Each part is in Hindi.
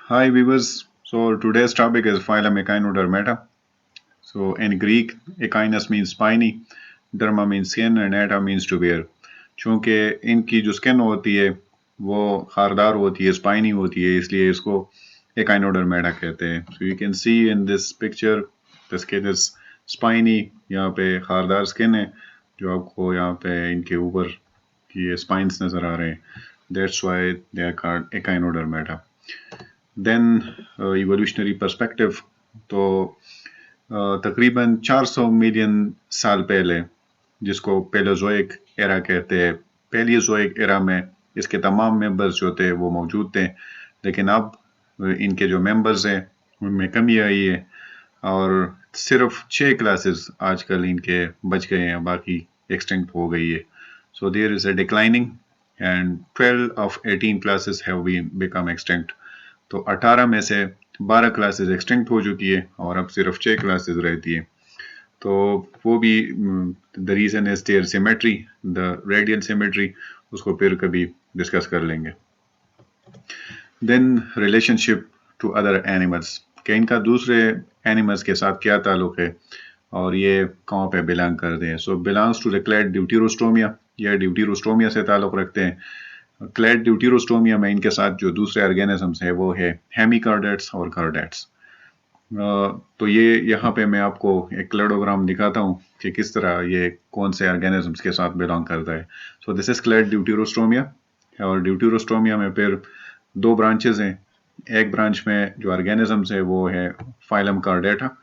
Hi viewers. So today's topic is phylum Echinodermata. So in Greek, echinus means spiny, derma means skin and eta means to bear. चूंकि इनकी जो स्किन होती है वो खारदार होती है, स्पाइनी होती है, इसलिए इसको एकाइनोडर्मेटा कहते हैं. So you can see in this picture the skin is spiny. यहाँ पे खारदार स्किन है जो आपको यहाँ पे इनके ऊपर ये स्पाइंस नजर आ रहे हैं. That's why they are called echinodermata. Then evolutionary perspective तो तकरीबन 400 मिलियन साल पहले, जिसको पेलोजोइक एरा कहते हैं, पेलियोजोइक एरा में इसके तमाम मेंबर्स जो थे वो मौजूद थे, लेकिन अब इनके जो मेंबर्स हैं उनमें कमी आई है और सिर्फ 6 क्लासेस आजकल इनके बच गए हैं, बाकी एक्सटिंक्ट हो गई है. So there is a declining and 12 of 18 classes have been become extinct. तो 18 में से 12 क्लासेस एक्सटिंक्ट हो चुकी है और अब सिर्फ 6 क्लासेस रहती है. तो वो भी the reason is there symmetry, the radial symmetry, उसको फिर कभी डिस्कस कर लेंगे. Then relationship to other animals, कि इनका दूसरे एनिमल्स के साथ क्या ताल्लुक है और ये कहाँ पे बिलोंग करते हैं. So belongs to the clade Deuterostomia, या ड्यूटेरोस्टोमिया से ताल्लुक रखते हैं. क्लैड ड्यूटेरोस्टोमिया में इनके साथ जो दूसरे ऑर्गेनिजम्स है वो है हेमिकार्डेट्स और कार्डेट्स. तो ये यहाँ पे मैं आपको एक क्लेडोग्राम दिखाता हूँ कि किस तरह ये कौन से ऑर्गेनिजम्स के साथ बिलोंग करता है. So this is clad Deuterostomia, और ड्यूटेरोस्टोमिया में फिर दो ब्रांचेस हैं. एक ब्रांच में जो ऑर्गेनिजम्स है वो है फाइलम कार्डेटा,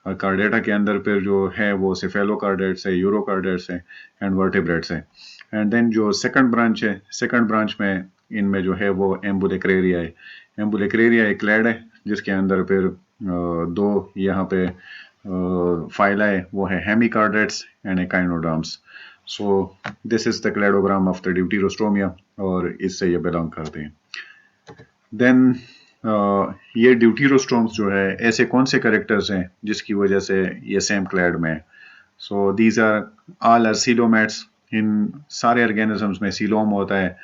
और कार्डेटा के अंदर फिर जो है वो सेफेलोकार्डेट्स है, यूरोकार्डेट्स है एंड वर्टिब्रेट्स है. एंड देन जो सेकंड ब्रांच है, सेकंड ब्रांच में इनमें जो है वो एम्बुलेक्रेरिया है. एम्बुलेक्रेरिया एक क्लैड है जिसके अंदर फिर दो यहाँ पे फाइला है, वो है hemichordates and echinoderms. So this is the cladogram of the deuterostomia और इससे ये बिलोंग करते हैं. देन ये ड्यूटेरोस्टोम्स जो है ऐसे कौन से करेक्टर्स हैं जिसकी वजह से ये सेम क्लैड में है. So these are all are coelomates. इन सारे ऑर्गेनिजम्स में सीलोम होता है,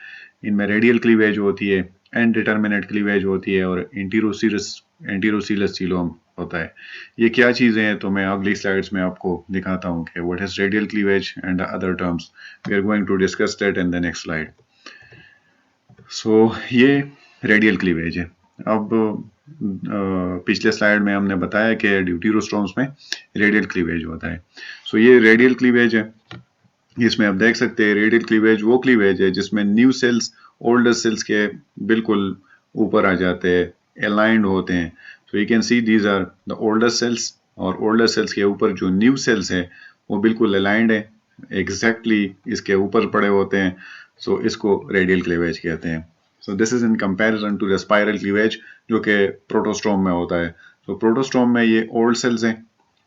इनमें रेडियल क्लीवेज होती है, इनडिटरमिनेट क्लीवेज होती है और एंटीरोसीलस सीलोम होता है. ये क्या चीज़ें हैं तो मैं अगली स्लाइड्स में आपको दिखाता हूँ कि what is radial cleavage and other terms. We are going to discuss that in the next slide. So ये रेडियल क्लीवेज है. अब पिछले स्लाइड में हमने बताया कि ड्यूटेरोस्टोम्स में रेडियल क्लीवेज होता है. सो ये रेडियल क्लीवेज है. इसमें आप देख सकते हैं रेडियल क्लीवेज वो क्लीवेज है जिसमें न्यू सेल्स ओल्डर सेल्स के बिल्कुल ऊपर आ जाते हैं, अलाइंड होते हैं. So you can see these are the older cells, और ओल्डर सेल्स के ऊपर जो न्यू सेल्स है वो बिल्कुल अलाइंड है, एग्जैक्टली इसके ऊपर पड़े होते हैं. सो इसको रेडियल क्लीवेज कहते हैं. So this is in comparison to the spiral cleavage जो कि प्रोटोस्टोम में होता है. तो प्रोटोस्टोम में ये ओल्ड सेल्स हैं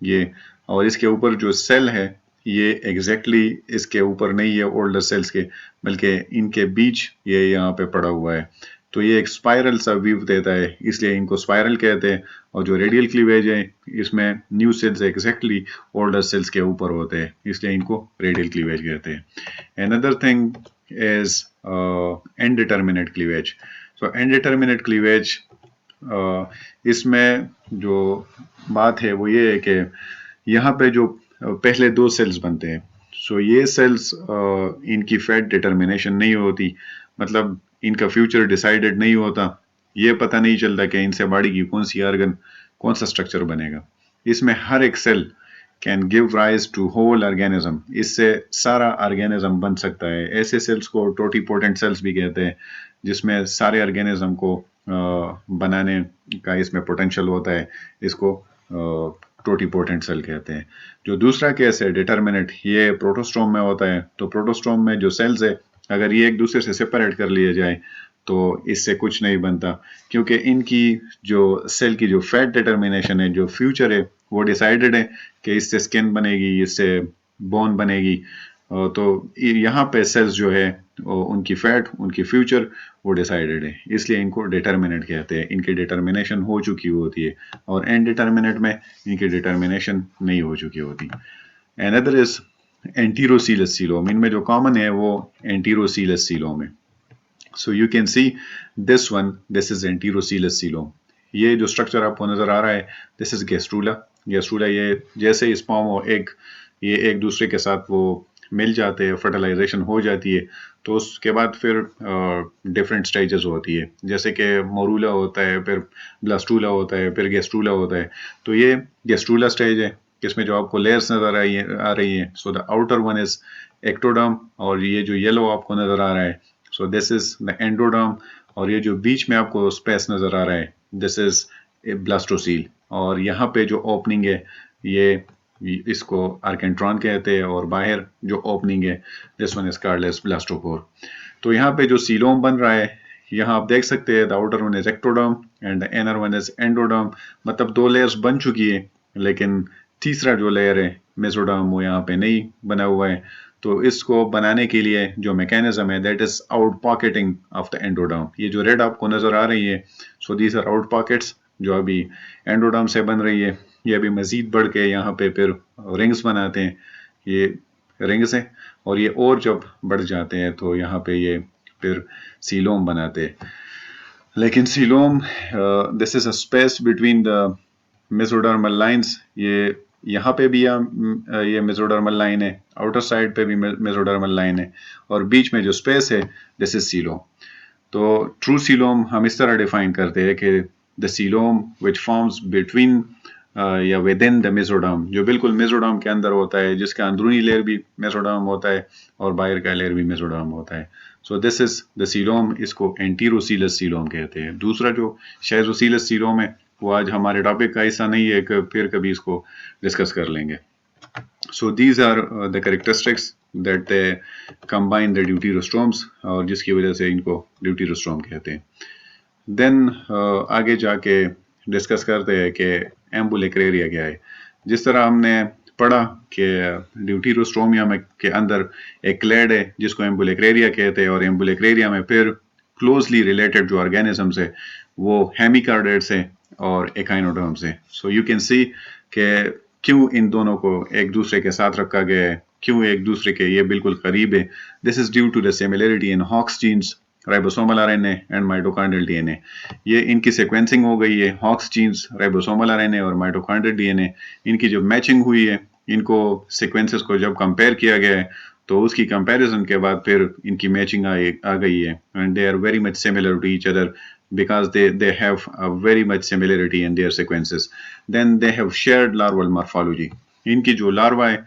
ये, और इसके ऊपर जो सेल है ये एग्जैक्टली इसके ऊपर नहीं है ओल्डर सेल्स के, बल्कि इनके बीच ये यहाँ पे पड़ा हुआ है. तो ये एक स्पाइरल सा व्यू देता है, इसलिए इनको स्पाइरल कहते हैं. और जो रेडियल क्लीवेज है इसमें new cells exactly older cells के ऊपर होते हैं, इसलिए इनको रेडियल क्लीवेज कहते हैं. Another thing is indeterminate cleavage. So indeterminate cleavage, इसमें जो बात है वो ये है कि यहाँ पे जो पहले दो सेल्स बनते हैं, सो ये सेल्स इनकी फैट डिटर्मिनेशन नहीं होती, मतलब इनका फ्यूचर डिसाइडेड नहीं होता. ये पता नहीं चलता कि इनसे बॉडी की कौन सी ऑर्गन, कौन सा स्ट्रक्चर बनेगा. इसमें हर एक cell can give rise to whole organism, इससे सारा ऑर्गेनिज्म बन सकता है. ऐसे सेल्स को टोटीपोटेंट सेल्स भी कहते हैं, जिसमें सारे ऑर्गेनिज्म को बनाने का इसमें पोटेंशियल होता है. इसको टोटीपोटेंट सेल कहते हैं. जो दूसरा केस है डिटर्मिनेट, ये प्रोटोस्टोम में होता है. तो प्रोटोस्टोम में जो सेल्स है अगर ये एक दूसरे से सेपरेट कर लिए जाए तो इससे कुछ नहीं बनता, क्योंकि इनकी जो सेल की जो फैट डिटर्मिनेशन है, जो फ्यूचर है, वो डिसाइडेड है कि इससे स्किन बनेगी, इससे बोन बनेगी. तो यहाँ पे सेल्स जो है उनकी फैट, उनकी फ्यूचर वो डिसाइडेड है, इसलिए इनको डिटर्मिनेट कहते हैं. इनकी डिटर्मिनेशन हो चुकी होती है, और इनडिटरमिनेट में इनकी डिटर्मिनेशन नहीं हो चुकी होती. Another is enterocoelous coelom. इनमें जो कॉमन है वो एंटीरोसीलस सीलोम है. So you can see this one, this is anterocellus coelom. ये जो स्ट्रक्चर आपको नज़र आ रहा है, दिस इज़ गैस्ट्रूला। गैस्ट्रूला ये जैसे स्पर्म और एग ये एक दूसरे के साथ वो मिल जाते हैं, फर्टिलाइजेशन हो जाती है, तो उसके बाद फिर डिफरेंट स्टेजेस होती है, जैसे कि मोरूला होता है, फिर ब्लास्टूला होता है, फिर गैस्ट्रूला होता है। तो ये गैस्ट्रूला स्टेज है, इसमें जो आपको लेयर्स नज़र आ रही हैं, so the outer one is ectoderm, और ये जो येलो आपको नज़र आ रहा है, so this is the endoderm, और ये जो बीच में आपको स्पेस नज़र आ रहा है, दिस इज़ ए ब्लास्टोसील। और यहाँ पे जो ओपनिंग है ये इसको आर्केंट्रॉन कहते हैं, और बाहर जो ओपनिंग है this one is cardless blastopore. तो यहाँ पे जो सीलोम बन रहा है, यहाँ आप देख सकते हैं the outer one is ectoderm and the inner one is endoderm, मतलब 2 लेयर्स बन चुकी है, लेकिन तीसरा जो लेयर है मेसोडर्म वो यहाँ पे नहीं बना हुआ है। तो इसको बनाने के लिए जो मैकेनिज्म है that is out pocketing of the endoderm. ये जो रेड आपको नजर आ रही है, so these are out pockets जो अभी एंडोडर्म से बन रही है। ये अभी मजीद बढ़ के यहाँ पे फिर रिंग्स बनाते हैं, ये रिंग्स हैं, और ये और जब बढ़ जाते हैं तो यहाँ पे ये फिर सीलोम बनाते हैं। लेकिन coelom, this is a space between the mesodermal lines. ये यहाँ पे भी ये मेसोडर्मल लाइन है, आउटर साइड पे भी मेसोडर्मल लाइन है, और बीच में जो स्पेस है दिस इज सीलोम। तो ट्रू सीलोम हम इस तरह डिफाइन करते हैं कि the coelom which forms between या विद इन द मेसोडर्म, जो बिल्कुल मेसोडर्म के अंदर होता है, जिसका अंदरूनी लेयर भी मेसोडर्म होता है और बाहर का लेयर भी मेसोडर्म होता है। So this is the coelom, इसको एंटीरोसीलस सीलोम कहते हैं। दूसरा जो शेजोसीलस सीलोम है वो आज हमारे टॉपिक का हिस्सा नहीं है, फिर कभी इसको डिस्कस कर लेंगे। So these are the characteristics that they combine the deuterostomes, और जिसकी वजह से इनको ड्यूटेरोस्टोम कहते हैं। देन आगे जाके डिस्कस करते हैं कि एम्बुलेक्रेरिया क्या है। जिस तरह हमने पढ़ा कि ड्यूटेरोस्टोमिया में के अंदर एक क्लेड है जिसको एम्बुलेक्रेरिया कहते हैं, और एम्बुलेक्रेरिया में फिर क्लोजली रिलेटेड जो ऑर्गेनिजम्स है वो हेमिकार्डेट्स है और एकाइनोडर्म्स है। सो यू कैन सी कि क्यों इन दोनों को एक दूसरे के साथ रखा गया है, क्यों एक दूसरे के ये बिल्कुल करीब है। This is due to the similarity in Hox genes, ribosomal RNA and mitochondrial DNA. ये इनकी सीक्वेंसिंग हो गई है, हॉक्स जीन्स, राइबोसोमल आरएनए और माइटोकॉन्ड्रियल डीएनए, इनकी जो मैचिंग हुई है, इनको सीक्वेंसेस को जब कंपेयर किया गया है तो उसकी कंपैरिजन के बाद फिर इनकी मैचिंग आ गई है, and they are very much similar to each other because they have a very much similarity in their sequences. Then they have shared larval morphology. इनकी जो लार्वा है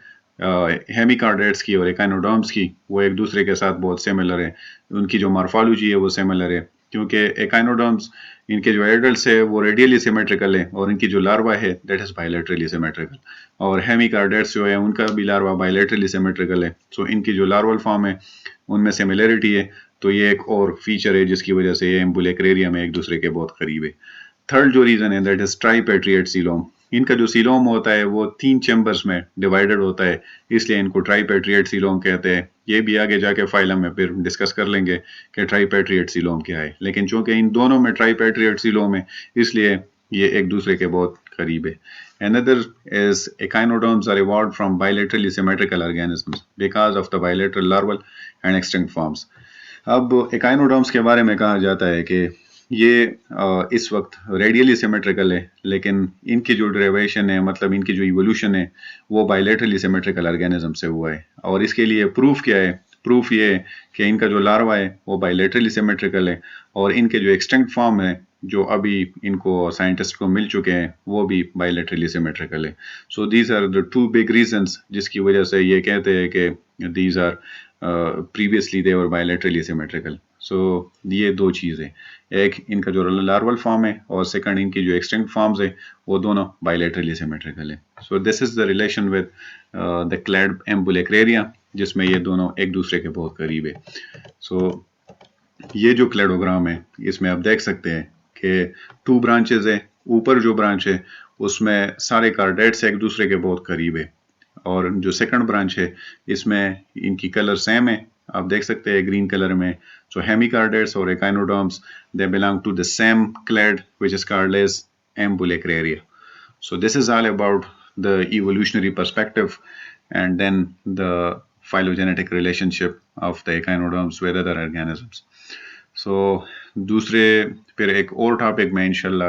हेमिकार्डेट्स की और एकाइनोडर्म्स की, वो एक दूसरे के साथ बहुत सिमिलर है। उनकी जो मॉर्फोलॉजी है वो सिमिलर है, क्योंकि एकाइनोडर्म्स इनके जो एडल्ट्स है वो रेडियली सिमेट्रिकल है, और इनकी जो लार्वा है दैट इज बायलैटरली सिमेट्रिकल, और हेमिकार्डेट्स जो है उनका भी लार्वा बायलैटरली सिमेट्रिकल है। सो इनकी जो लार्वल फॉर्म है उनमें सिमिलरिटी है, तो ये एक और फीचर है जिसकी वजह से ये एम्बुलेक्रेरिया में एक दूसरे के बहुत करीब है। थर्ड जो रीजन है दैट इज ट्राइपेट्रिएट सीलोम। इनका जो सीलोम होता है वो 3 चैम्बर्स में डिवाइडेड होता है, इसलिए इनको ट्राइपेट्रिएट सीलोम कहते हैं। ये भी आगे जाके फाइलम में फिर डिस्कस कर लेंगे कि ट्राइपेट्रिएट सीलोम क्या है, लेकिन चूंकि इन दोनों में ट्राइपेट्रिएट सीलोम है इसलिए ये एक दूसरे के बहुत करीब है। Another is echinoderms are evolved from bilaterally symmetrical organisms because of the bilateral larval and extinct forms. अब एकाइनोडर्म्स के बारे में कहा जाता है कि ये इस वक्त रेडियली सिमेट्रिकल है, लेकिन इनकी जो डेरिवेशन है, मतलब इनकी जो इवोल्यूशन है, वो बायलैटरली सिमेट्रिकल ऑर्गेनिज्म से हुआ है। और इसके लिए प्रूफ क्या है? प्रूफ ये है कि इनका जो लार्वा है वो बायलैटरली सिमेट्रिकल है, और इनके जो एक्सटिंक्ट फॉर्म है जो अभी इनको साइंटिस्ट को मिल चुके हैं वो भी बायलैटरली सिमेट्रिकल है। So these are the 2 big reasons जिसकी वजह से ये कहते हैं कि these are previously they were bilaterally symmetrical. So ये 2 चीज़ें, एक इनका जो लार्वल फॉर्म है और सेकंड इनकी जो एक्सटिंक्ट फॉर्म्स है वो दोनों बायलैटरली सिमेट्रिकल है। So this is the relation with the clade ambulacraria, जिसमें ये दोनों एक दूसरे के बहुत करीब है। सो ये जो क्लेडोग्राम है इसमें आप देख सकते हैं कि 2 ब्रांचेज है। ऊपर जो ब्रांच है उसमें सारे कार्डेट्स एक दूसरे के बहुत करीब है, और जो सेकंड ब्रांच है इसमें इनकी कलर सेम है, आप देख सकते हैं ग्रीन कलर में। सो हेमिकार्डेट्स और echinoderms they belong to the same clade which is called as ambulacraria. So this is all about the evolutionary perspective and then the phylogenetic relationship of the echinoderms with other organisms. So दूसरे फिर एक और टॉपिक में इंशाल्लाह